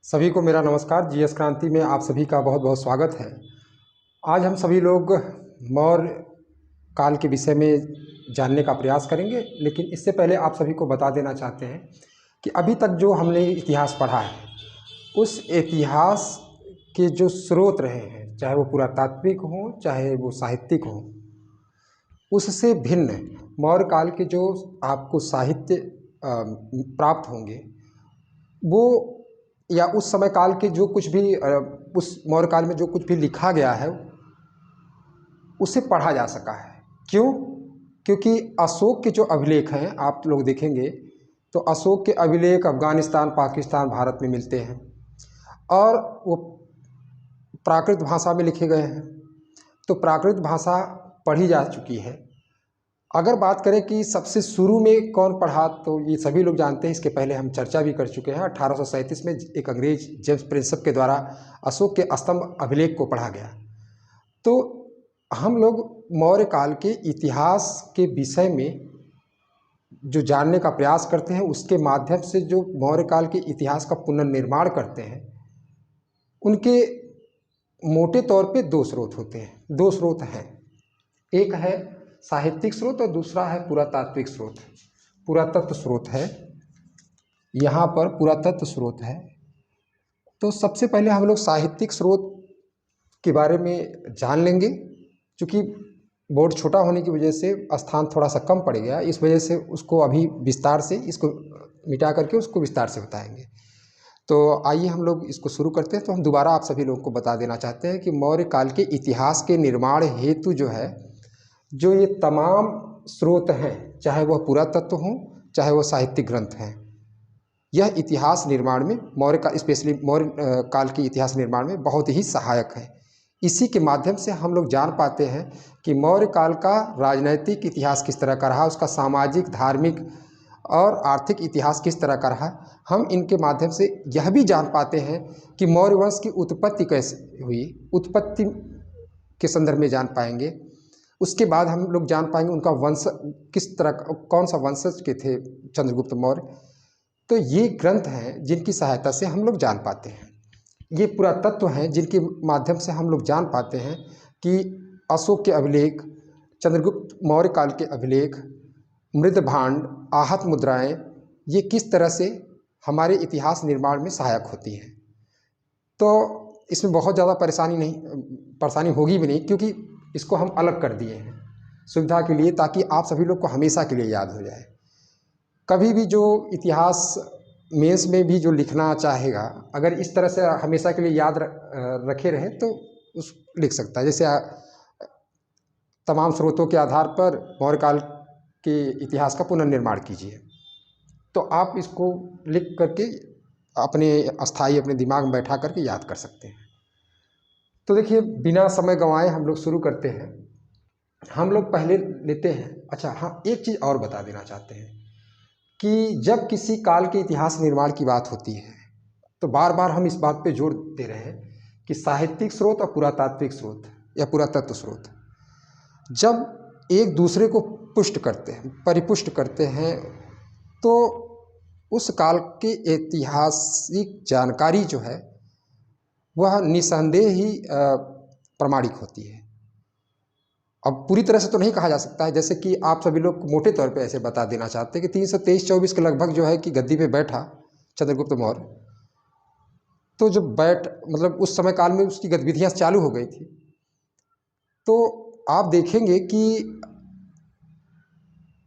सभी को मेरा नमस्कार। जीएस क्रांति में आप सभी का बहुत बहुत स्वागत है। आज हम सभी लोग मौर्य काल के विषय में जानने का प्रयास करेंगे, लेकिन इससे पहले आप सभी को बता देना चाहते हैं कि अभी तक जो हमने इतिहास पढ़ा है, उस इतिहास के जो स्रोत रहे हैं, चाहे वो पुरातात्विक हों चाहे वो साहित्यिक हों, उससे भिन्न मौर्य काल के जो आपको साहित्य प्राप्त होंगे, वो या उस समय काल के जो कुछ भी उस मौर्य काल में जो कुछ भी लिखा गया है उसे पढ़ा जा सका है। क्यों? क्योंकि अशोक के जो अभिलेख हैं, आप लोग देखेंगे तो अशोक के अभिलेख अफगानिस्तान, पाकिस्तान, भारत में मिलते हैं और वो प्राकृत भाषा में लिखे गए हैं। तो प्राकृत भाषा पढ़ी जा चुकी है। अगर बात करें कि सबसे शुरू में कौन पढ़ा, तो ये सभी लोग जानते हैं, इसके पहले हम चर्चा भी कर चुके हैं। 1837 में एक अंग्रेज जेम्स प्रिंसेप के द्वारा अशोक के स्तंभ अभिलेख को पढ़ा गया। तो हम लोग मौर्य काल के इतिहास के विषय में जो जानने का प्रयास करते हैं, उसके माध्यम से जो मौर्य काल के इतिहास का पुनर्निर्माण करते हैं, उनके मोटे तौर पे दो स्रोत होते हैं, दो स्रोत हैं। एक है साहित्यिक स्रोत और दूसरा है पुरातात्विक स्रोत। पुरातत्व स्रोत है, यहाँ पर पुरातत्व स्रोत है। तो सबसे पहले हम लोग साहित्यिक स्रोत के बारे में जान लेंगे। क्योंकि बोर्ड छोटा होने की वजह से स्थान थोड़ा सा कम पड़ गया, इस वजह से उसको अभी विस्तार से इसको मिटा करके उसको विस्तार से बताएंगे। तो आइए हम लोग इसको शुरू करते हैं। तो हम दोबारा आप सभी लोगों को बता देना चाहते हैं कि मौर्य काल के इतिहास के निर्माण हेतु जो ये तमाम स्रोत हैं, चाहे वह पुरातत्व हों चाहे वह साहित्यिक ग्रंथ हैं, यह इतिहास निर्माण में मौर्य का स्पेशली मौर्य काल के इतिहास निर्माण में बहुत ही सहायक है। इसी के माध्यम से हम लोग जान पाते हैं कि मौर्य काल का राजनैतिक इतिहास किस तरह का रहा, उसका सामाजिक, धार्मिक और आर्थिक इतिहास किस तरह का रहा। हम इनके माध्यम से यह भी जान पाते हैं कि मौर्य वंश की उत्पत्ति कैसे हुई, उत्पत्ति के संदर्भ में जान पाएंगे। उसके बाद हम लोग जान पाएंगे उनका वंश किस तरह, कौन सा वंशज के थे चंद्रगुप्त मौर्य। तो ये ग्रंथ हैं जिनकी सहायता से हम लोग जान पाते हैं। ये पुरातत्व हैं जिनके माध्यम से हम लोग जान पाते हैं कि अशोक के अभिलेख, चंद्रगुप्त मौर्य काल के अभिलेख, मृदभांड, आहत मुद्राएं, ये किस तरह से हमारे इतिहास निर्माण में सहायक होती हैं। तो इसमें बहुत ज़्यादा परेशानी होगी भी नहीं, क्योंकि इसको हम अलग कर दिए हैं सुविधा के लिए, ताकि आप सभी लोग को हमेशा के लिए याद हो जाए। कभी भी जो इतिहास मेंस में भी जो लिखना चाहेगा, अगर इस तरह से हमेशा के लिए याद रखे रहे तो उस लिख सकता है। जैसे तमाम स्रोतों के आधार पर मौर्य काल के इतिहास का पुनर्निर्माण कीजिए, तो आप इसको लिख करके अपने अपने दिमाग में बैठा करके याद कर सकते हैं। तो देखिए, बिना समय गंवाए हम लोग शुरू करते हैं। हम लोग पहले लेते हैं, अच्छा हाँ, एक चीज़ और बता देना चाहते हैं कि जब किसी काल के इतिहास निर्माण की बात होती है, तो बार बार हम इस बात पे जोर दे रहे हैं कि साहित्यिक स्रोत और पुरातात्विक स्रोत या पुरातत्व स्रोत जब एक दूसरे को पुष्ट करते हैं, परिपुष्ट करते हैं, तो उस काल की ऐतिहासिक जानकारी जो है वह निसंदेह ही प्रामाणिक होती है। अब पूरी तरह से तो नहीं कहा जा सकता है, जैसे कि आप सभी लोग मोटे तौर पे ऐसे बता देना चाहते हैं कि 323-24 के लगभग जो है कि गद्दी पे बैठा चंद्रगुप्त मौर्य। तो जब मतलब उस समय काल में उसकी गतिविधियां चालू हो गई थी, तो आप देखेंगे कि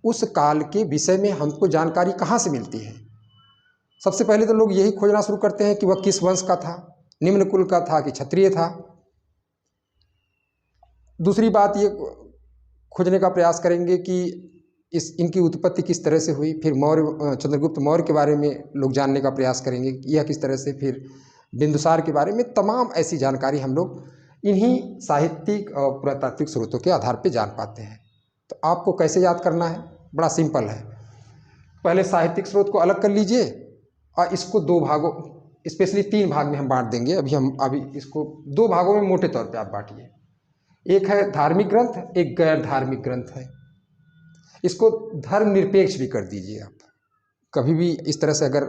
उस काल के विषय में हमको जानकारी कहाँ से मिलती है। सबसे पहले तो लोग यही खोजना शुरू करते हैं कि वह किस वंश का था, निम्न कुल का था कि क्षत्रिय था। दूसरी बात ये खोजने का प्रयास करेंगे कि इनकी उत्पत्ति किस तरह से हुई। फिर चंद्रगुप्त मौर्य के बारे में लोग जानने का प्रयास करेंगे कि यह किस तरह से, फिर बिंदुसार के बारे में तमाम ऐसी जानकारी हम लोग इन्हीं साहित्यिक और पुरातात्विक स्रोतों के आधार पर जान पाते हैं। तो आपको कैसे याद करना है, बड़ा सिंपल है। पहले साहित्यिक स्रोत को अलग कर लीजिए और इसको दो भागों, स्पेशली 3 भाग में हम बांट देंगे। अभी इसको 2 भागों में मोटे तौर पे आप बांटिए। एक है धार्मिक ग्रंथ, एक गैर धार्मिक ग्रंथ है। इसको धर्मनिरपेक्ष भी कर दीजिए आप, कभी भी इस तरह से अगर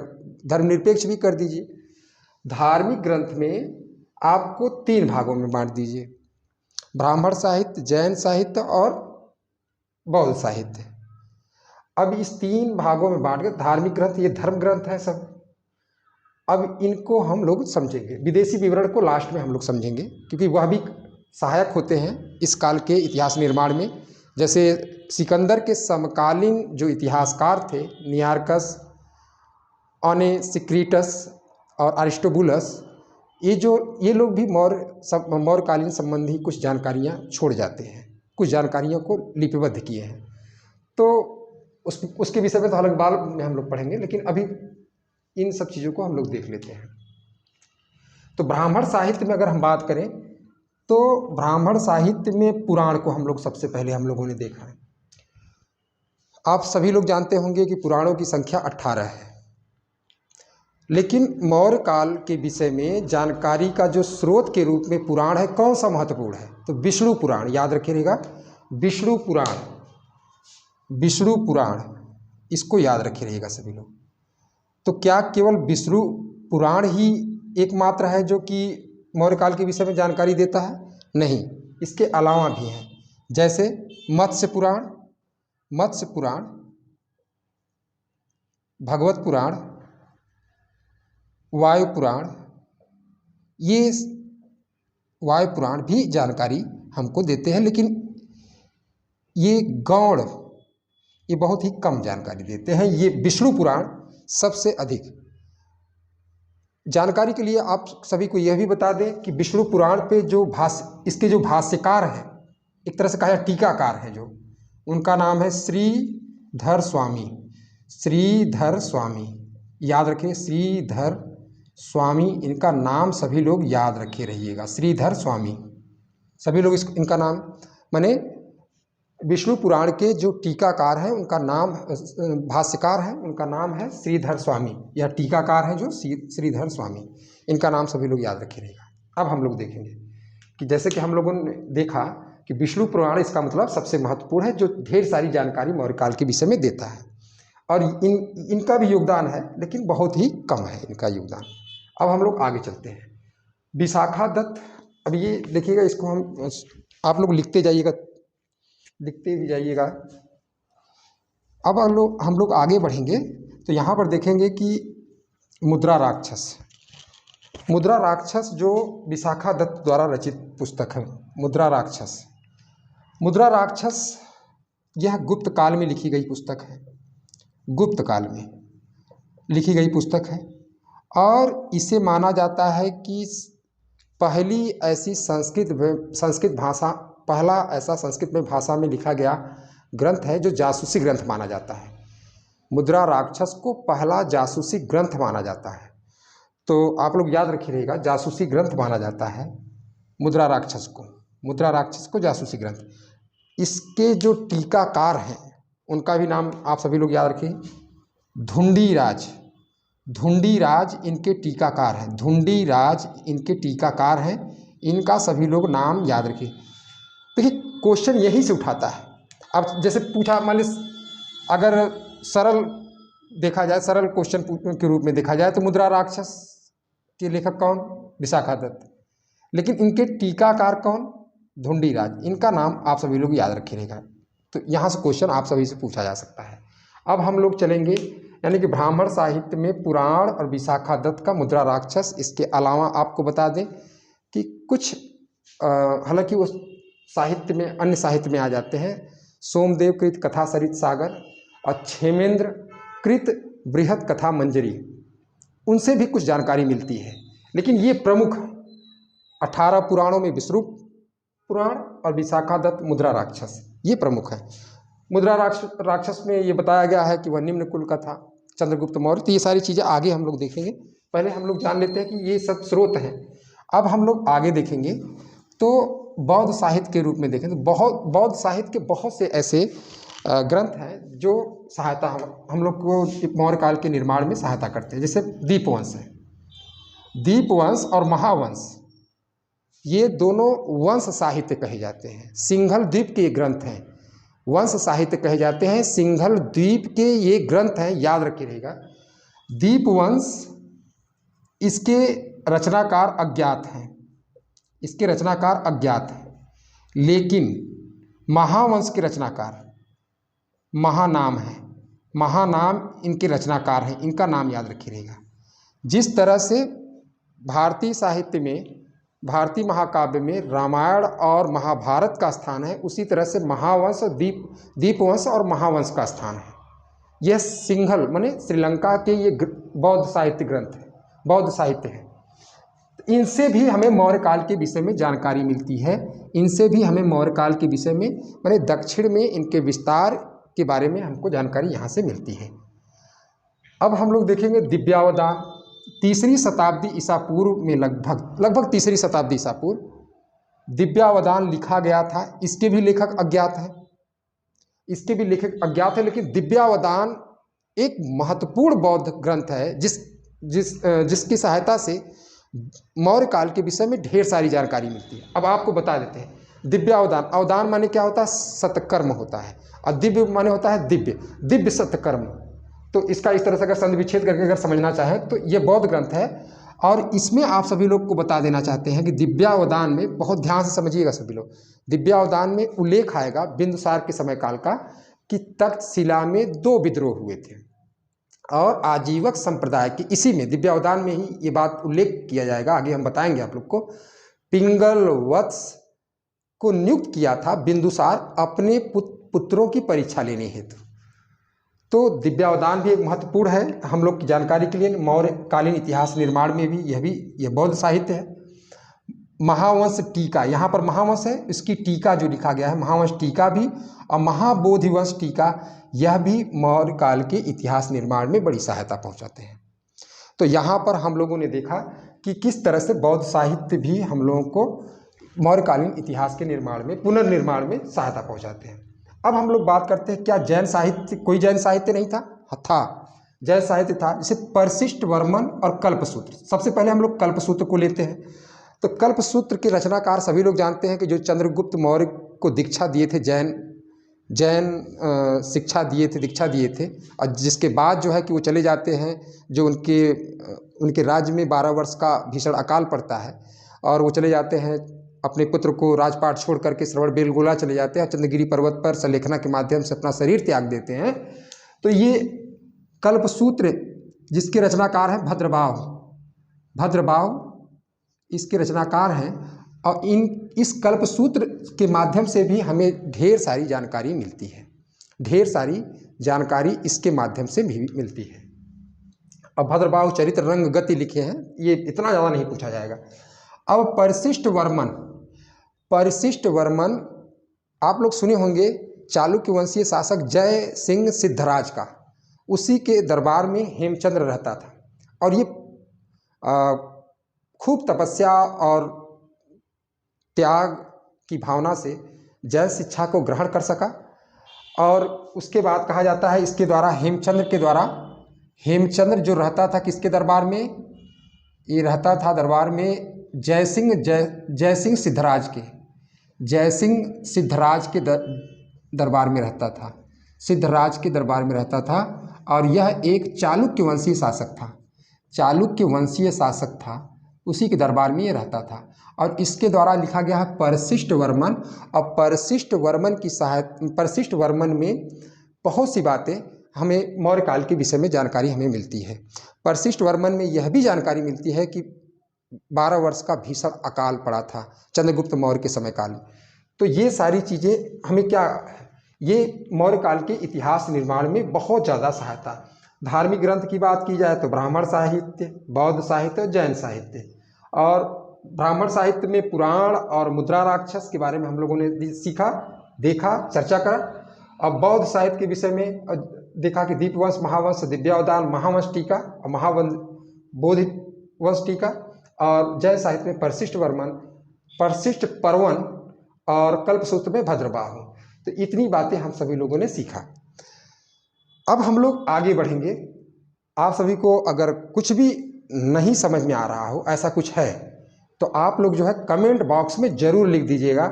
धर्मनिरपेक्ष भी कर दीजिए। धार्मिक ग्रंथ में आपको 3 भागों में बांट दीजिए, ब्राह्मण साहित्य, जैन साहित्य और बौद्ध साहित्य। अब इस 3 भागों में बांट के धार्मिक ग्रंथ, ये धर्म ग्रंथ है सब। अब इनको हम लोग समझेंगे, विदेशी विवरण को लास्ट में हम लोग समझेंगे, क्योंकि वह भी सहायक होते हैं इस काल के इतिहास निर्माण में। जैसे सिकंदर के समकालीन जो इतिहासकार थे, नियार्कस, ओनेसिक्रिटस और अरिस्टोबुलस, ये लोग भी मौर्यकालीन संबंधी कुछ जानकारियाँ छोड़ जाते हैं, कुछ जानकारियों को लिपिबद्ध किए हैं। तो उसके विषय में तो अलग बाद में हम लोग पढ़ेंगे, लेकिन अभी इन सब चीज़ों को हम लोग देख लेते हैं। तो ब्राह्मण साहित्य में अगर हम बात करें तो ब्राह्मण साहित्य में पुराण को हम लोग सबसे पहले हम लोगों ने देखा है। आप सभी लोग जानते होंगे कि पुराणों की संख्या 18 है, लेकिन मौर्य काल के विषय में जानकारी का जो स्रोत के रूप में पुराण है, कौन सा महत्वपूर्ण है? तो विष्णु पुराण, याद रखिएगा, विष्णु पुराण, विष्णु पुराण, इसको याद रखे रहिएगा सभी लोग। तो क्या केवल विष्णु पुराण ही एकमात्र है जो कि मौर्य काल के विषय में जानकारी देता है? नहीं, इसके अलावा भी हैं, जैसे मत्स्य पुराण, मत्स्य पुराण, भगवत पुराण, वायु पुराण। ये वायु पुराण भी जानकारी हमको देते हैं, लेकिन ये गौड़, ये बहुत ही कम जानकारी देते हैं। ये विष्णु पुराण सबसे अधिक जानकारी के लिए आप सभी को यह भी बता दें कि विष्णु पुराण पे जो इसके जो भाष्यकार हैं, एक तरह से कहा जाए टीकाकार हैं जो, उनका नाम है श्रीधर स्वामी। श्रीधर स्वामी, याद रखें, श्रीधर स्वामी, इनका नाम सभी लोग याद रखे रहिएगा, श्रीधर स्वामी। सभी लोग इनका नाम, माने विष्णु पुराण के जो टीकाकार हैं उनका नाम, भाष्यकार हैं, उनका नाम है श्रीधर स्वामी, या टीकाकार हैं जो श्रीधर स्वामी, इनका नाम सभी लोग याद रखे रहेगा। अब हम लोग देखेंगे कि जैसे कि हम लोगों ने देखा कि विष्णु पुराण, इसका मतलब सबसे महत्वपूर्ण है, जो ढेर सारी जानकारी मौर्य काल के विषय में देता है, और इनका भी योगदान है, लेकिन बहुत ही कम है इनका योगदान। अब हम लोग आगे चलते हैं। विशाखा दत्त, अब ये देखिएगा, इसको हम, आप लोग लिखते जाइएगा, लिखते भी जाइएगा। अब हम लोग आगे बढ़ेंगे तो यहाँ पर देखेंगे कि मुद्रा राक्षस, मुद्रा राक्षस जो विशाखा दत्त द्वारा रचित पुस्तक है, मुद्रा राक्षस। मुद्रा राक्षस यह गुप्त काल में लिखी गई पुस्तक है, गुप्त काल में लिखी गई पुस्तक है, और इसे माना जाता है कि पहली ऐसी संस्कृत भाषा, पहला ऐसा संस्कृत में भाषा में लिखा गया ग्रंथ है जो जासूसी ग्रंथ माना जाता है। मुद्रा राक्षस को पहला जासूसी ग्रंथ माना जाता है। तो आप लोग याद रखिएगा, जासूसी ग्रंथ माना जाता है मुद्रा राक्षस को, मुद्रा राक्षस को जासूसी ग्रंथ। इसके जो टीकाकार हैं उनका भी नाम आप सभी लोग याद रखिए, धुंडीराज, धुंडीराज इनके टीकाकार हैं, धुंडीराज इनके टीकाकार हैं, इनका सभी लोग नाम याद रखिए। देखिए क्वेश्चन यहीं से उठाता है। अब जैसे पूछा, मान लीजिए अगर सरल देखा जाए, सरल क्वेश्चन के रूप में देखा जाए तो मुद्रा राक्षस के लेखक कौन? विशाखा दत्त। लेकिन इनके टीकाकार कौन? धुंडीराज। इनका नाम आप सभी लोग याद रखिएगा। तो यहाँ से क्वेश्चन आप सभी से पूछा जा सकता है। अब हम लोग चलेंगे, यानी कि ब्राह्मण साहित्य में पुराण और विशाखा दत्त का मुद्रा राक्षस। इसके अलावा आपको बता दें कि कुछ हालांकि वो साहित्य में, अन्य साहित्य में आ जाते हैं, सोमदेव कृत कथा सरित सागर और क्षेमेंद्र कृत बृहत कथा मंजरी, उनसे भी कुछ जानकारी मिलती है। लेकिन ये प्रमुख 18 पुराणों में विष्णु पुराण और विशाखा दत्त मुद्रा राक्षस, ये प्रमुख है। मुद्रा राक्षस में ये बताया गया है कि वह निम्न कुल का था, चंद्रगुप्त मौर्य। तो ये सारी चीज़ें आगे हम लोग देखेंगे, पहले हम लोग जान लेते हैं कि ये सब स्रोत हैं। अब हम लोग आगे देखेंगे तो बौद्ध साहित्य के रूप में देखें तो बौद्ध साहित्य के बहुत से ऐसे ग्रंथ हैं जो सहायता हम लोग को मौर्य काल के निर्माण में सहायता करते हैं। जैसे दीपवंश है, दीपवंश और महावंश, ये दोनों वंश साहित्य कहे जाते हैं। सिंघल द्वीप के ग्रंथ हैं, वंश साहित्य कहे जाते हैं, सिंघल द्वीप के ये ग्रंथ हैं, याद रखिएगा। दीपवंश इसके रचनाकार अज्ञात हैं, इसके रचनाकार अज्ञात हैं, लेकिन महावंश के रचनाकार महानाम है, महानाम इनके रचनाकार हैं, इनका नाम याद रखिएगा। जिस तरह से भारतीय साहित्य में, भारतीय महाकाव्य में रामायण और महाभारत का स्थान है, उसी तरह से महावंश और दीपवंश और महावंश का स्थान है। यह सिंघल माने श्रीलंका के ये बौद्ध साहित्य ग्रंथ है, बौद्ध साहित्य है। इनसे भी हमें मौर्य काल के विषय में जानकारी मिलती है, इनसे भी हमें मौर्य काल के विषय में माने दक्षिण में इनके विस्तार के बारे में हमको जानकारी यहाँ से मिलती है। अब हम लोग देखेंगे दिव्यावदान। तीसरी शताब्दी ईसा पूर्व में लगभग तीसरी शताब्दी ईसा पूर्व दिव्यावदान लिखा गया था। इसके भी लेखक अज्ञात हैं, इसके भी लेखक अज्ञात है, लेकिन दिव्यावदान एक महत्वपूर्ण बौद्ध ग्रंथ है जिसकी सहायता से मौर्य काल के विषय में ढेर सारी जानकारी मिलती है। अब आपको बता देते हैं दिव्यावदान। अवदान माने क्या होता है? सत्कर्म होता है, और दिव्य माने होता है दिव्य सत्कर्म। तो इसका इस तरह से अगर संधि विच्छेद करके अगर समझना चाहें तो ये बौद्ध ग्रंथ है, और इसमें आप सभी लोग को बता देना चाहते हैं कि दिव्यावदान में, बहुत ध्यान से समझिएगा सभी लोग, दिव्यावदान में उल्लेख आएगा बिंदुसार के समय काल का कि तक्षशिला में 2 विद्रोह हुए थे, और आजीवक संप्रदाय के, इसी में दिव्यावदान में ही ये बात उल्लेख किया जाएगा, आगे हम बताएंगे आप लोग को। पिंगल वत्स को नियुक्त किया था बिंदुसार अपने पुत्रों की परीक्षा लेने हेतु। तो दिव्यावदान भी एक महत्वपूर्ण है हम लोग की जानकारी के लिए। मौर्यकालीन इतिहास निर्माण में भी यह बौद्ध साहित्य है। महावंश टीका, यहाँ पर महावंश है, इसकी टीका जो लिखा गया है महावंश टीका भी, और महाबोधिवंश टीका, यह भी मौर्य काल के इतिहास निर्माण में बड़ी सहायता पहुँचाते हैं। तो यहाँ पर हम लोगों ने देखा कि किस तरह से बौद्ध साहित्य भी हम लोगों को मौर्यकालीन इतिहास के निर्माण में, पुनर्निर्माण में सहायता पहुँचाते हैं। अब हम लोग बात करते हैं क्या जैन साहित्य, कोई जैन साहित्य नहीं था? था, जैन साहित्य था, जैसे परशिष्ट वर्मन और कल्पसूत्र। सबसे पहले हम लोग कल्पसूत्र को लेते हैं। तो कल्पसूत्र के रचनाकार सभी लोग जानते हैं कि जो चंद्रगुप्त मौर्य को दीक्षा दिए थे, जैन दीक्षा दिए थे, और जिसके बाद जो है कि वो चले जाते हैं, जो उनके राज्य में 12 वर्ष का भीषण अकाल पड़ता है, और वो चले जाते हैं अपने पुत्र को राजपाट छोड़ करके श्रवणबेलगोला चले जाते हैं, चंद्रगिरी पर्वत पर सलेखना के माध्यम से अपना शरीर त्याग देते हैं। तो ये कल्पसूत्र जिसके रचनाकार हैं भद्रबाहु इसके रचनाकार हैं, और इस कल्पसूत्र के माध्यम से भी हमें ढेर सारी जानकारी मिलती है, ढेर सारी जानकारी इसके माध्यम से भी मिलती है। अब भद्रबाहु चरित्र रंग गति लिखे हैं, ये इतना ज़्यादा नहीं पूछा जाएगा। अब परिशिष्ट वर्मन आप लोग सुने होंगे, चालुक्य वंशीय शासक जय सिंह सिद्धराज का, उसी के दरबार में हेमचंद्र रहता था, और ये खूब तपस्या और त्याग की भावना से जैन शिक्षा को ग्रहण कर सका। और उसके बाद कहा जाता है इसके द्वारा, हेमचंद्र जो रहता था किसके दरबार में? ये रहता था दरबार में जय सिंह सिद्धराज के दरबार में रहता था, सिद्धराज के दरबार में रहता था। और यह एक चालुक्य वंशीय शासक था, उसी के दरबार में ये रहता था, और इसके द्वारा लिखा गया है परशिष्ट वर्मन। और परशिष्ट वर्मन में बहुत सी बातें हमें मौर्य काल के विषय में जानकारी हमें मिलती है। परशिष्ट वर्मन में यह भी जानकारी मिलती है कि 12 वर्ष का भीषण अकाल पड़ा था चंद्रगुप्त मौर्य के समय काल में। तो ये सारी चीज़ें हमें क्या, ये मौर्य काल के इतिहास निर्माण में बहुत ज़्यादा सहायता। धार्मिक ग्रंथ की बात की जाए तो ब्राह्मण साहित्य, बौद्ध साहित्य और जैन साहित्य। और ब्राह्मण साहित्य में पुराण और मुद्रा राक्षस के बारे में हम लोगों ने सीखा, देखा, चर्चा करा। अब बौद्ध साहित्य के विषय में देखा कि दीपवंश, महावंश, दिव्यावदान, महावंश टीका और महाबोधिवंश टीका। और जैन साहित्य में परशिष्ट वर्मन, परशिष्ट पर्वन और कल्पसूत्र में भद्रबाहु। तो इतनी बातें हम सभी लोगों ने सीखा। अब हम लोग आगे बढ़ेंगे। आप सभी को अगर कुछ भी नहीं समझ में आ रहा हो, ऐसा कुछ है, तो आप लोग जो है कमेंट बॉक्स में ज़रूर लिख दीजिएगा,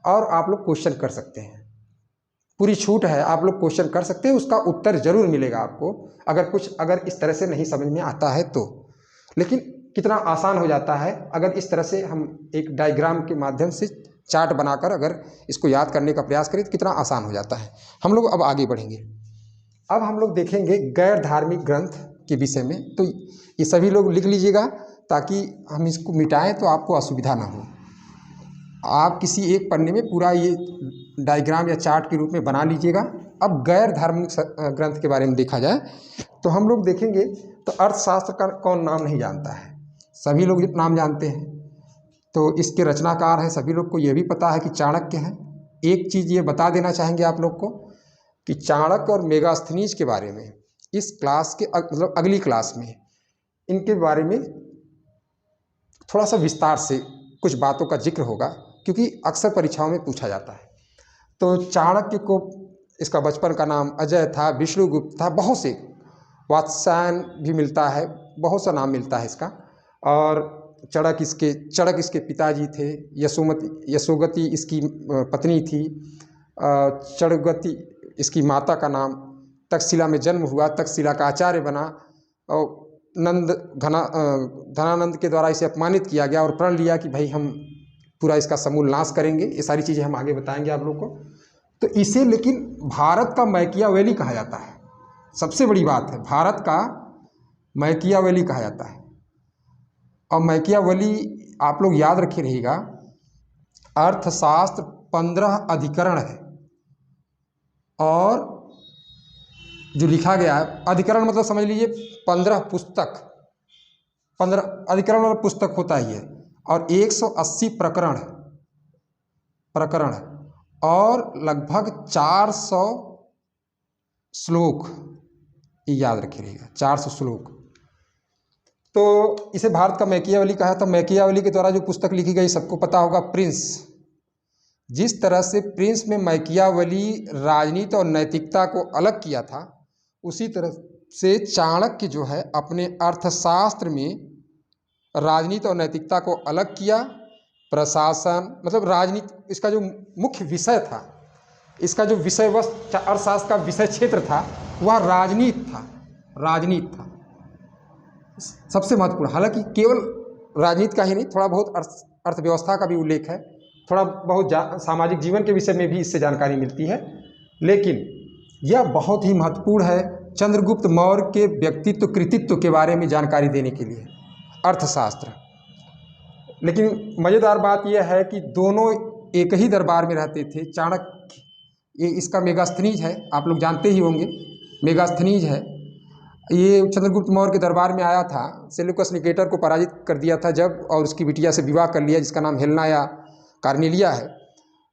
और आप लोग क्वेश्चन कर सकते हैं। पूरी छूट है, आप लोग क्वेश्चन कर सकते हैं, उसका उत्तर ज़रूर मिलेगा आपको, अगर इस तरह से नहीं समझ में आता है तो। लेकिन कितना आसान हो जाता है अगर इस तरह से हम एक डायग्राम के माध्यम से चार्ट बनाकर अगर इसको याद करने का प्रयास करें तो कितना आसान हो जाता है। हम लोग अब आगे बढ़ेंगे। अब हम लोग देखेंगे गैर धार्मिक ग्रंथ के विषय में। तो ये सभी लोग लिख लीजिएगा ताकि हम इसको मिटाएं तो आपको असुविधा ना हो। आप किसी एक पन्ने में पूरा ये डायग्राम या चार्ट के रूप में बना लीजिएगा। अब गैर धार्मिक ग्रंथ के बारे में देखा जाए तो हम लोग देखेंगे तो अर्थशास्त्र का कौन नाम नहीं जानता है, सभी लोग नाम जानते हैं। तो इसके रचनाकार हैं, सभी लोग को ये भी पता है कि चाणक्य हैं। एक चीज़ ये बता देना चाहेंगे आप लोग को कि चाणक्य और मेगास्थनीज के बारे में इस क्लास के मतलब अगली क्लास में इनके बारे में थोड़ा सा विस्तार से कुछ बातों का जिक्र होगा, क्योंकि अक्सर परीक्षाओं में पूछा जाता है। तो चाणक्य को इसका बचपन का नाम अजय था, विष्णुगुप्त था, बहुत से वात्स्यायन भी मिलता है, बहुत सा नाम मिलता है इसका। और चड़क इसके पिताजी थे, यशोगति इसकी पत्नी थी, चड़गति इसकी माता का नाम। तक्षशिला में जन्म हुआ, तक्षशिला का आचार्य बना और धनानंद के द्वारा इसे अपमानित किया गया और प्रण लिया कि भाई हम पूरा इसका समूल नाश करेंगे। ये सारी चीज़ें हम आगे बताएंगे आप लोग को। तो इसे लेकिन भारत का मैकियावेली कहा जाता है। सबसे बड़ी बात है, भारत का मैकियावेली कहा जाता है। और मैकियावेली आप लोग याद रखे रहिएगा, अर्थशास्त्र 15 अधिकरण है और जो लिखा गया है, अधिकरण मतलब समझ लीजिए 15 पुस्तक, 15 अधिकरण वाला पुस्तक होता ही है, और 180 प्रकरण और लगभग 400 श्लोक, ये याद रखे रहिएगा, 400 श्लोक। तो इसे भारत का मैकियावेली कहा। तो मैकियावेली के द्वारा जो पुस्तक लिखी गई सबको पता होगा, प्रिंस। जिस तरह से प्रिंस में मैकियावेली राजनीति और नैतिकता को अलग किया था, उसी तरह से चाणक्य जो है अपने अर्थशास्त्र में राजनीति और नैतिकता को अलग किया। प्रशासन मतलब राजनीति इसका जो मुख्य विषय था, इसका जो विषय वस्तु अर्थशास्त्र का विषय क्षेत्र था वह राजनीति था सबसे महत्वपूर्ण। हालांकि केवल राजनीति का ही नहीं, थोड़ा बहुत अर्थव्यवस्था का भी उल्लेख है, थोड़ा बहुत सामाजिक जीवन के विषय में भी इससे जानकारी मिलती है। लेकिन यह बहुत ही महत्वपूर्ण है चंद्रगुप्त मौर्य के व्यक्तित्व कृतित्व के बारे में जानकारी देने के लिए, अर्थशास्त्र। लेकिन मज़ेदार बात यह है कि दोनों एक ही दरबार में रहते थे। चाणक्य ये इसका मेगास्थनीज है, आप लोग जानते ही होंगे, मेगास्थनीज है। ये चंद्रगुप्त मौर्य के दरबार में आया था, सेल्यूकस निकेटर को पराजित कर दिया था जब, और उसकी बिटिया से विवाह कर लिया जिसका नाम हेलेना या कार्नेलिया है।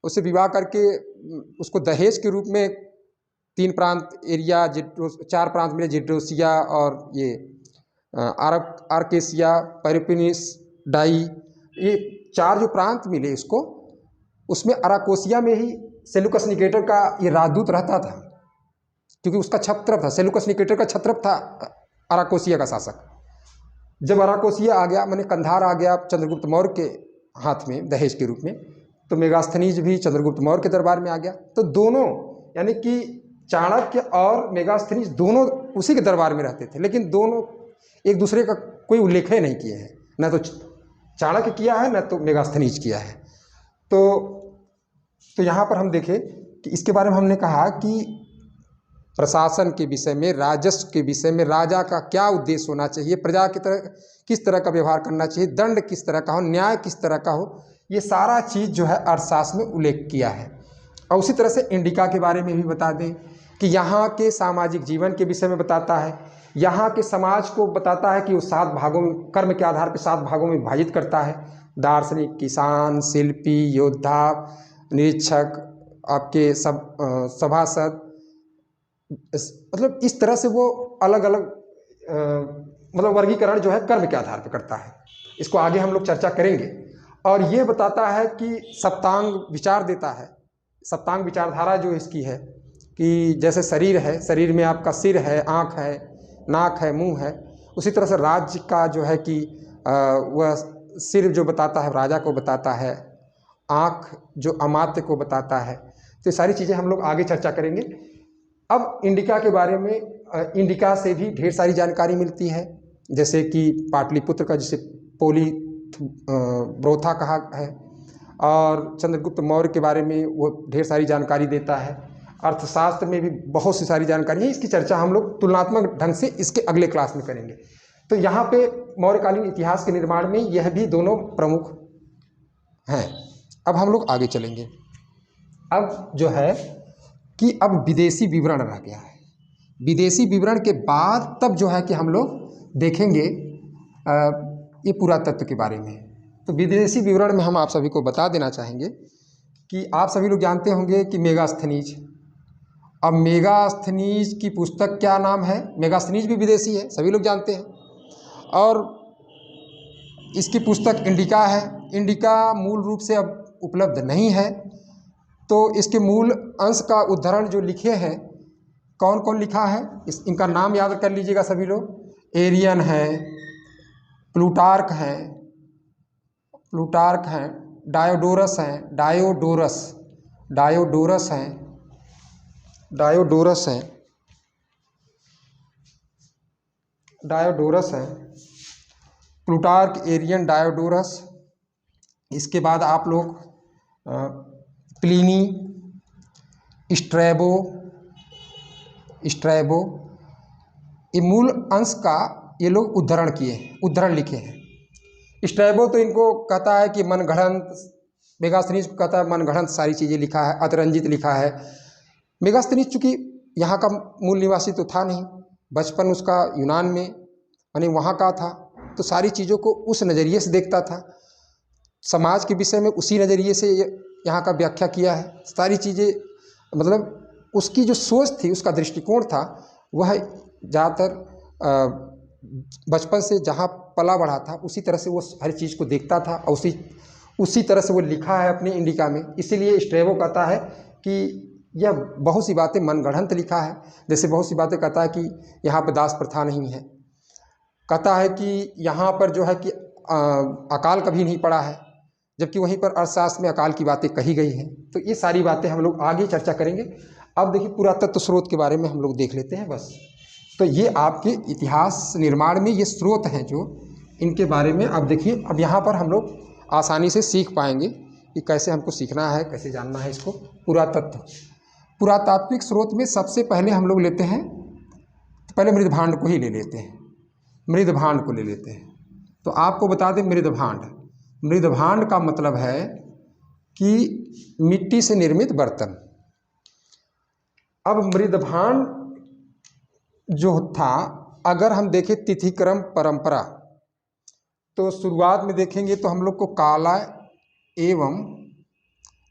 उससे विवाह करके उसको दहेज के रूप में 3 प्रांत एरिया 4 प्रांत मिले, जेड्रोसिया और ये आर्केसिया, पेलोपोनेस, डाई, ये 4 जो प्रांत मिले इसको, उसमें अराकोसिया में ही सेल्यूकस निकेटर का ये राजदूत रहता था, क्योंकि उसका छत्रप था, सेल्यूकस निकेटर का छत्रप था अराकोसिया का शासक। जब अराकोसिया आ गया, माने कंधार आ गया चंद्रगुप्त मौर्य के हाथ में दहेज के रूप में, तो मेगास्थनीज भी चंद्रगुप्त मौर्य के दरबार में आ गया। तो दोनों यानी कि चाणक्य और मेगास्थनीज दोनों उसी के दरबार में रहते थे, लेकिन दोनों एक दूसरे का कोई उल्लेख ही नहीं किए हैं, न तो चाणक्य किया है न तो मेगास्थनीज किया है। तो यहाँ पर हम देखें कि इसके बारे में हमने कहा कि प्रशासन के विषय में, राजस्व के विषय में, राजा का क्या उद्देश्य होना चाहिए, प्रजा की तरह किस तरह का व्यवहार करना चाहिए, दंड किस तरह का हो, न्याय किस तरह का हो, ये सारा चीज़ जो है अर्थशास्त्र में उल्लेख किया है। और उसी तरह से इंडिका के बारे में भी बता दें कि यहाँ के सामाजिक जीवन के विषय में बताता है, यहाँ के समाज को बताता है कि वो 7 भागों में, कर्म के आधार पर 7 भागों में विभाजित करता है। दार्शनिक, किसान, शिल्पी, योद्धा, निरीक्षक, आपके सभासद, मतलब इस तरह से वो अलग अलग मतलब वर्गीकरण जो है कर्म के आधार पर करता है। इसको आगे हम लोग चर्चा करेंगे। और ये बताता है कि सप्तांग विचार देता है, सप्तांग विचारधारा जो इसकी है कि जैसे शरीर है, शरीर में आपका सिर है, आँख है, नाक है, मुंह है, उसी तरह से राज्य का जो है कि वह सिर जो बताता है राजा को बताता है, आँख जो अमात्य को बताता है। तो ये सारी चीज़ें हम लोग आगे चर्चा करेंगे। अब इंडिका के बारे में, इंडिका से भी ढेर सारी जानकारी मिलती है। जैसे कि पाटलिपुत्र का जिसे पोली ब्रोथा कहा है, और चंद्रगुप्त मौर्य के बारे में वो ढेर सारी जानकारी देता है। अर्थशास्त्र में भी बहुत सी सारी जानकारी है। इसकी चर्चा हम लोग तुलनात्मक ढंग से इसके अगले क्लास में करेंगे। तो यहाँ पे मौर्यकालीन इतिहास के निर्माण में यह भी दोनों प्रमुख हैं। अब हम लोग आगे चलेंगे। अब जो है कि अब विदेशी विवरण रह गया है। विदेशी विवरण के बाद तब जो है कि हम लोग देखेंगे ये पुरातत्व के बारे में। तो विदेशी विवरण में हम आप सभी को बता देना चाहेंगे कि आप सभी लोग जानते होंगे कि मेगास्थनीज। अब मेगास्थनीज की पुस्तक क्या नाम है? मेगास्थनीज भी विदेशी है, सभी लोग जानते हैं। और इसकी पुस्तक इंडिका है। इंडिका मूल रूप से अब उपलब्ध नहीं है। तो इसके मूल अंश का उद्धरण जो लिखे हैं, कौन कौन लिखा है इनका नाम याद कर लीजिएगा सभी लोग। एरियन है, प्लूटार्क हैं, डायोडोरस हैं, डायोडोरस हैं, प्लूटार्क, एरियन, डायोडोरस। इसके बाद आप लोग प्लिनी, स्ट्रैबो, ये मूल अंश का ये लोग उद्धरण लिखे हैं। स्ट्रैबो तो इनको कहता है कि मनगढ़ंत, मेगास्थनीज को कहता है मनगढ़ंत सारी चीज़ें लिखा है, अतिरंजित लिखा है। मेगास्थनीज चूँकि यहाँ का मूल निवासी तो था नहीं, बचपन उसका यूनान में यानी वहाँ का था, तो सारी चीज़ों को उस नज़रिए से देखता था। समाज के विषय में उसी नज़रिए से यहाँ का व्याख्या किया है। सारी चीज़ें मतलब उसकी जो सोच थी, उसका दृष्टिकोण था, वह ज़्यादातर बचपन से जहाँ पला बढ़ा था उसी तरह से वो हर चीज़ को देखता था और उसी तरह से वो लिखा है अपने इंडिका में। इसीलिए स्ट्रैबो कहता है कि यह बहुत सी बातें मनगढ़ंत लिखा है। जैसे बहुत सी बातें कहता है कि यहाँ पर दास प्रथा नहीं है, कहता है कि यहाँ पर जो है कि अकाल कभी नहीं पड़ा है, जबकि वहीं पर अर्थशास्त्र में अकाल की बातें कही गई हैं। तो ये सारी बातें हम लोग आगे चर्चा करेंगे। अब देखिए पुरातत्व स्रोत के बारे में हम लोग देख लेते हैं बस। तो ये आपके इतिहास निर्माण में ये स्रोत हैं जो इनके बारे में अब देखिए। अब यहाँ पर हम लोग आसानी से सीख पाएंगे कि कैसे हमको सीखना है, कैसे जानना है इसको। पुरातात्विक स्रोत में सबसे पहले हम लोग लेते हैं, पहले मृदभांड को ही ले लेते हैं। तो आपको बता दें मृदभांड का मतलब है कि मिट्टी से निर्मित बर्तन। अब मृदभांड जो था, अगर हम देखें तिथिक्रम परंपरा, तो शुरुआत में देखेंगे तो हम लोग को काला एवं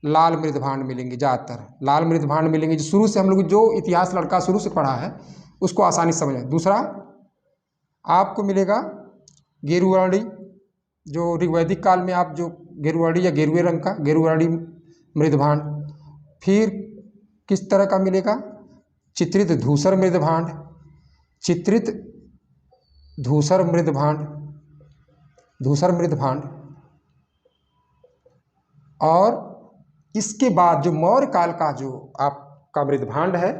लाल मृदभांड मिलेंगे। ज़्यादातर लाल मृदभांड मिलेंगे, जो शुरू से हम लोग जो इतिहास लड़का शुरू से पढ़ा है उसको आसानी से समझ में। दूसरा आपको मिलेगा गेरुवर्णी, जो ऋग्वैदिक काल में आप जो गेरुवर्णी या गेरुए रंग का गेरुवर्णी मृदभांड। फिर किस तरह का मिलेगा? चित्रित धूसर मृदभांड। और इसके बाद जो मौर्य काल का जो आपका मृदभांड है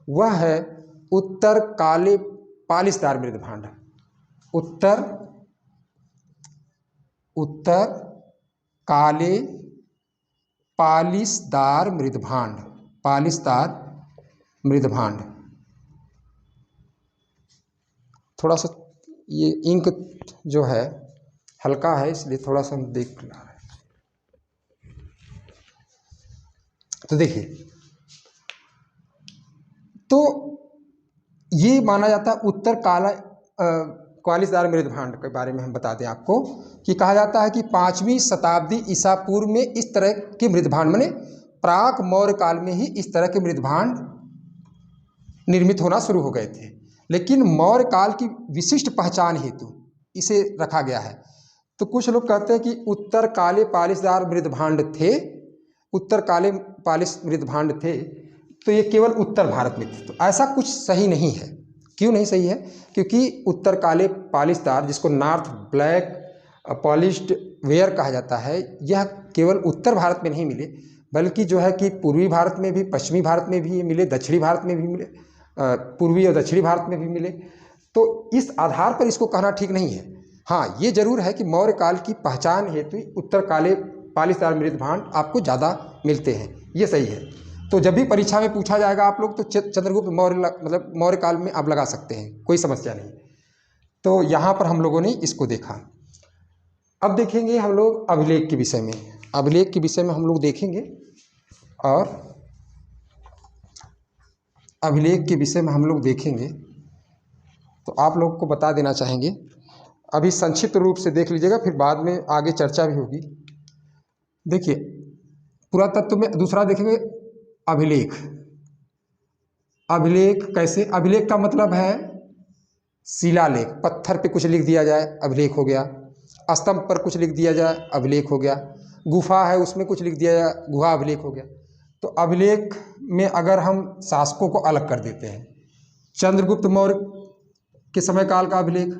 वह है उत्तर काले पालिशदार मृदभांड। उत्तर काले पालिशदार मृदभांड। थोड़ा सा ये इंक जो है हल्का है, इसलिए थोड़ा सा हम देख रहे हैं। तो देखिए, तो ये माना जाता है उत्तर पालिशदार मृदभांड के बारे में हम बता दें आपको कि कहा जाता है कि 5वीं शताब्दी ईसा पूर्व में इस तरह के मृदभांड, माने प्राक मौर्य काल में ही इस तरह के मृदभांड निर्मित होना शुरू हो गए थे। लेकिन मौर्य काल की विशिष्ट पहचान हेतु इसे रखा गया है। तो कुछ लोग कहते हैं कि उत्तर काले पालिशदार मृदभांड थे, तो ये केवल उत्तर भारत में थे। तो ऐसा कुछ सही नहीं है। क्यों नहीं सही है? क्योंकि उत्तर काले पालिशदार, जिसको नॉर्थ ब्लैक पॉलिश्ड वेयर कहा जाता है, यह केवल उत्तर भारत में नहीं मिले, बल्कि जो है कि पूर्वी भारत में भी, पश्चिमी भारत में भी मिले, दक्षिणी भारत में भी मिले, पूर्वी और दक्षिणी भारत में भी मिले। तो इस आधार पर इसको कहना ठीक नहीं है। हाँ, ये जरूर है कि मौर्य काल की पहचान हेतु उत्तर काले पालिशदार मृत भांड आपको ज़्यादा मिलते हैं, ये सही है। तो जब भी परीक्षा में पूछा जाएगा आप लोग तो चंद्रगुप्त मौर्य मतलब मौर्य काल में आप लगा सकते हैं, कोई समस्या नहीं। तो यहाँ पर हम लोगों ने इसको देखा। अब देखेंगे हम लोग अभिलेख के विषय में। अभिलेख के विषय में हम लोग देखेंगे और अभिलेख के विषय में हम लोग देखेंगे तो आप लोग को बता देना चाहेंगे। अभी संक्षिप्त रूप से देख लीजिएगा, फिर बाद में आगे चर्चा भी होगी। देखिए, पुरातत्व में दूसरा देखेंगे अभिलेख। अभिलेख कैसे? अभिलेख का मतलब है शिलालेख, पत्थर पे कुछ लिख दिया जाए अभिलेख हो गया, स्तंभ पर कुछ लिख दिया जाए अभिलेख हो गया, गुफा है उसमें कुछ लिख दिया जाए गुहा अभिलेख हो गया। तो अभिलेख में अगर हम शासकों को अलग कर देते हैं, चंद्रगुप्त मौर्य के समय काल का अभिलेख,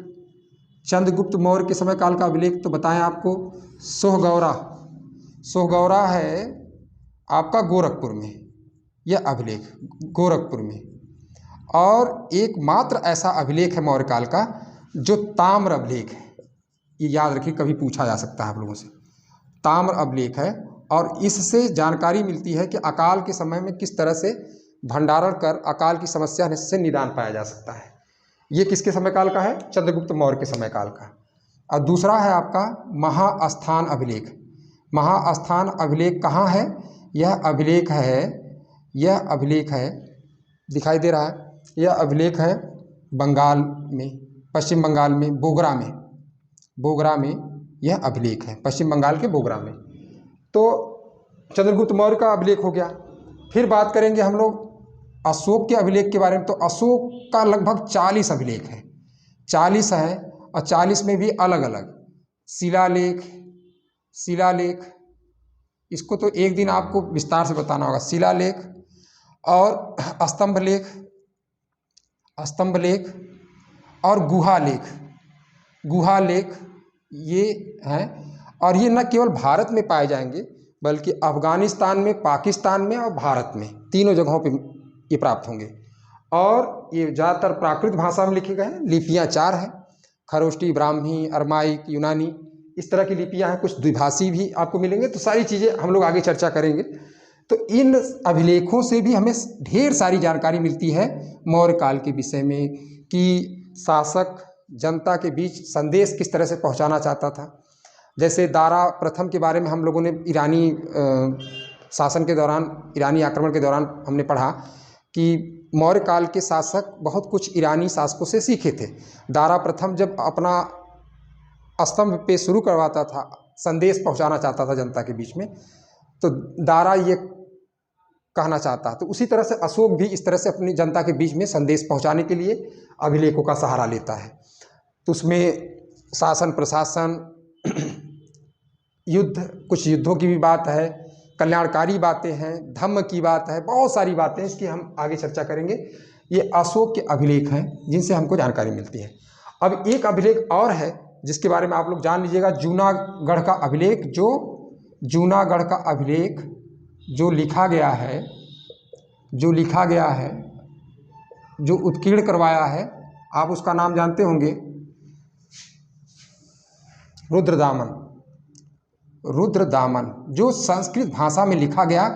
चंद्रगुप्त मौर्य के समय काल का अभिलेख तो बताएं आपको सोहगौरा। सोहगौरा है आपका गोरखपुर में, यह अभिलेख गोरखपुर में। और एकमात्र ऐसा अभिलेख है मौर्य काल का जो ताम्र अभिलेख है, ये याद रखिए, कभी पूछा जा सकता है आप लोगों से। ताम्र अभिलेख है और इससे जानकारी मिलती है कि अकाल के समय में किस तरह से भंडारण कर अकाल की समस्या से निदान पाया जा सकता है। ये किसके समय काल का है? चंद्रगुप्त मौर्य के समय काल का। और दूसरा है आपका महास्थान अभिलेख। महास्थान अभिलेख कहाँ है? यह अभिलेख है दिखाई दे रहा है, यह अभिलेख है बंगाल में, पश्चिम बंगाल में, बोगरा में यह अभिलेख है, पश्चिम बंगाल के बोगरा में। तो चंद्रगुप्त मौर्य का अभिलेख हो गया। फिर बात करेंगे हम लोग अशोक के अभिलेख के बारे में। तो अशोक का लगभग 40 अभिलेख है, 40 है, और 40 में भी अलग अलग शिलालेख, इसको तो एक दिन आपको विस्तार से बताना होगा। शिलालेख और स्तंभ लेख और गुहा लेख ये हैं। और ये न केवल भारत में पाए जाएंगे बल्कि अफगानिस्तान में, पाकिस्तान में और भारत में, तीनों जगहों पे ये प्राप्त होंगे। और ये ज़्यादातर प्राकृत भाषा में लिखे गए हैं। लिपियाँ 4 हैं, खरोष्टी, ब्राह्मी, अरमाइक, यूनानी, इस तरह की लिपियाँ हैं। कुछ द्विभाषी भी आपको मिलेंगे। तो सारी चीज़ें हम लोग आगे चर्चा करेंगे। तो इन अभिलेखों से भी हमें ढेर सारी जानकारी मिलती है मौर्य काल के विषय में कि शासक जनता के बीच संदेश किस तरह से पहुंचाना चाहता था। जैसे दारा प्रथम के बारे में हम लोगों ने ईरानी शासन के दौरान, ईरानी आक्रमण के दौरान हमने पढ़ा कि मौर्य काल के शासक बहुत कुछ ईरानी शासकों से सीखे थे। दारा प्रथम जब अपना स्तंभ पे शुरू करवाता था, संदेश पहुंचाना चाहता था जनता के बीच में, तो दारा ये कहना चाहता। तो उसी तरह से अशोक भी इस तरह से अपनी जनता के बीच में संदेश पहुंचाने के लिए अभिलेखों का सहारा लेता है। तो उसमें शासन प्रशासन, कुछ युद्धों की भी बात है, कल्याणकारी बातें हैं, धम्म की बात है, बहुत सारी बातें, इसकी हम आगे चर्चा करेंगे। ये अशोक के अभिलेख हैं जिनसे हमको जानकारी मिलती है। अब एक अभिलेख और है जिसके बारे में आप लोग जान लीजिएगा, जूनागढ़ का अभिलेख। जूनागढ़ का अभिलेख जो लिखा गया है, जो उत्कीर्ण करवाया है, आप उसका नाम जानते होंगे, रुद्रदामन, जो संस्कृत भाषा में लिखा गया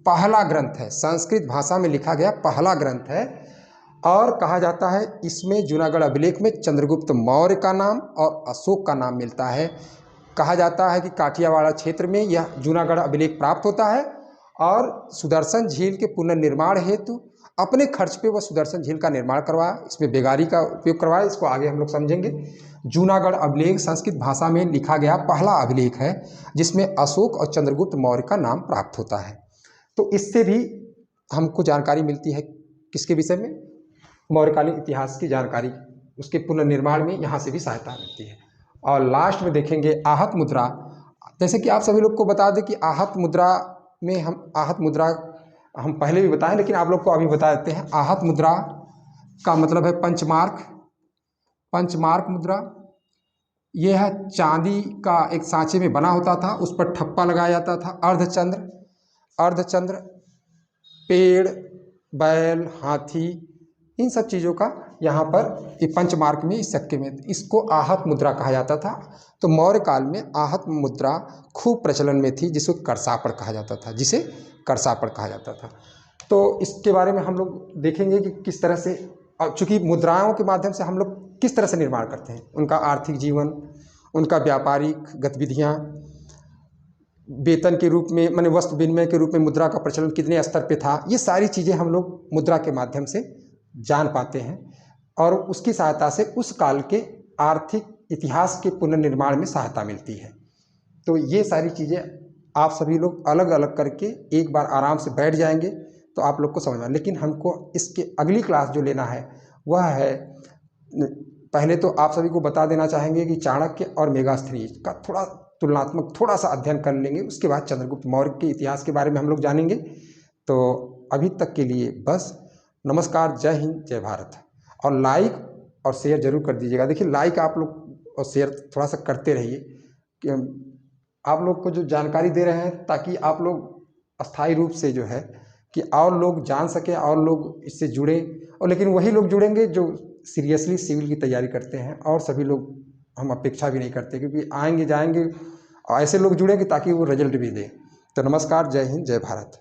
पहला ग्रंथ है। संस्कृत भाषा में लिखा गया पहला ग्रंथ है। और कहा जाता है इसमें जूनागढ़ अभिलेख में चंद्रगुप्त मौर्य का नाम और अशोक का नाम मिलता है। कहा जाता है कि काठियावाड़ क्षेत्र में यह जूनागढ़ अभिलेख प्राप्त होता है और सुदर्शन झील के पुनर्निर्माण हेतु अपने खर्च पे वह सुदर्शन झील का निर्माण करवाया, इसमें बेगारी का उपयोग करवाया। इसको आगे हम लोग समझेंगे। जूनागढ़ अभिलेख संस्कृत भाषा में लिखा गया पहला अभिलेख है जिसमें अशोक और चंद्रगुप्त मौर्य का नाम प्राप्त होता है। तो इससे भी हमको जानकारी मिलती है किसके विषय में? मौर्यकालीन इतिहास की जानकारी, उसके पुनर्निर्माण में यहाँ से भी सहायता मिलती है। और लास्ट में देखेंगे आहत मुद्रा। जैसे कि आप सभी लोग को बता दें कि आहत मुद्रा में हम पहले भी बताएं, लेकिन आप लोग को अभी बता देते हैं। आहत मुद्रा का मतलब है पंचमार्क मुद्रा। यह है चांदी का एक सांचे में बना होता था, उस पर ठप्पा लगाया जाता था। अर्धचंद्र, पेड़, बैल, हाथी, इन सब चीज़ों का यहाँ पर ये पंचमार्क में इस सिक्के में, इसको आहत मुद्रा कहा जाता था। तो मौर्य काल में आहत मुद्रा खूब प्रचलन में थी, जिसको करसापड़ कहा जाता था, जिसे करसापड़ कहा जाता था। तो इसके बारे में हम लोग देखेंगे कि किस तरह से, चूँकि मुद्राओं के माध्यम से हम लोग किस तरह से निर्माण करते हैं, उनका आर्थिक जीवन, उनका व्यापारिक गतिविधियाँ, वेतन के रूप में, माने वस्तु विनिमय के रूप में मुद्रा का प्रचलन कितने स्तर पे था, ये सारी चीज़ें हम लोग मुद्रा के माध्यम से जान पाते हैं और उसकी सहायता से उस काल के आर्थिक इतिहास के पुनर्निर्माण में सहायता मिलती है। तो ये सारी चीज़ें आप सभी लोग अलग अलग करके एक बार आराम से बैठ जाएंगे तो आप लोग को समझ में। लेकिन हमको इसके अगली क्लास जो लेना है वह है, पहले तो आप सभी को बता देना चाहेंगे कि चाणक्य और मेगास्थनीज का थोड़ा तुलनात्मक थोड़ा सा अध्ययन कर लेंगे, उसके बाद चंद्रगुप्त मौर्य के इतिहास के बारे में हम लोग जानेंगे। तो अभी तक के लिए बस, नमस्कार, जय हिंद, जय भारत। और लाइक और शेयर जरूर कर दीजिएगा। देखिए, लाइक आप लोग और शेयर थोड़ा सा करते रहिए कि आप लोग को जो जानकारी दे रहे हैं, ताकि आप लोग अस्थायी रूप से जो है कि और लोग जान सकें और लोग इससे जुड़े, और लेकिन वही लोग जुड़ेंगे जो सीरियसली सिविल की तैयारी करते हैं, और सभी लोग हम अपेक्षा भी नहीं करते, क्योंकि आएंगे जाएंगे ऐसे लोग जुड़ेंगे ताकि वो रिजल्ट भी दें। तो नमस्कार, जय हिंद, जय भारत।